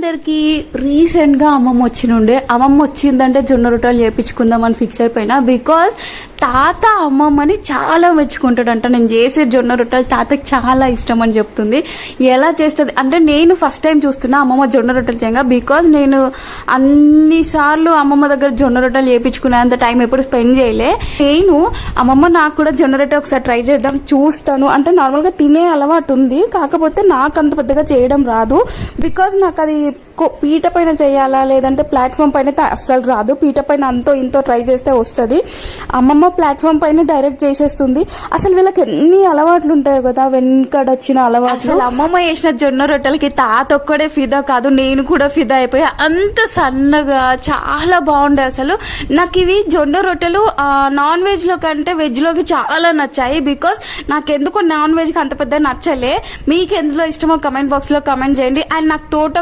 అందరికి రీసెంట్ గా అమ్మమ్మ వచ్చినుండే. అమ్మమ్మ వచ్చిందంటే జొన్న రొట్టెలు చేపించుకుందామని ఫిక్స్ అయిపోయినా. బికాస్ తాత అమ్మమ్మని చాలా మెచ్చుకుంటాడంట. నేను చేసే జొన్న రొట్టెలు తాతకి చాలా ఇష్టం అని చెప్తుంది. ఎలా చేస్తుంది అంటే నేను ఫస్ట్ టైం చూస్తున్నా అమ్మమ్మ జొన్న రొట్టెలు చేయంగా. బికాజ్ నేను అన్నిసార్లు అమ్మమ్మ దగ్గర జొన్న రొట్టెలు చేపించుకునేంత టైం ఎప్పుడు స్పెండ్ చేయలే. నేను అమ్మమ్మ నాకు కూడా జొన్న రొట్టె ఒకసారి ట్రై చేద్దాం చూస్తాను అంటే నార్మల్గా తినే అలవాటు ఉంది, కాకపోతే నాకు అంత పెద్దగా చేయడం రాదు. బికాజ్ నాకు అది పీట పైన చేయాలా లేదంటే ప్లాట్ఫామ్ పైన అస్సలు రాదు. పీట పైన అంతో ఇంతో ట్రై చేస్తే వస్తుంది. అమ్మమ్మ ప్లాట్ఫామ్ పైన డైరెక్ట్ చేసేస్తుంది. అసలు వీళ్ళకి ఎన్ని అలవాట్లు ఉంటాయో కదా, వెనకడొచ్చిన అలవాట్లు. అసలు అమ్మమ్మ చేసిన జొన్న రొట్టెలకి తాత ఒక్కడే ఫిదా కాదు, నేను కూడా ఫిదా అయిపోయా. అంత సన్నగా చాలా బాగుండే. అసలు నాకు ఇవి జొన్న రొట్టెలు నాన్ వెజ్ లో కంటే వెజ్ లోకి చాలా నచ్చాయి. బికాస్ నాకెందుకు నాన్ వెజ్ కి అంత పెద్ద నచ్చలే. మీకు ఎందులో ఇష్టమో కమెంట్ బాక్స్ లో కమెంట్ చేయండి. అండ్ నాకు తోట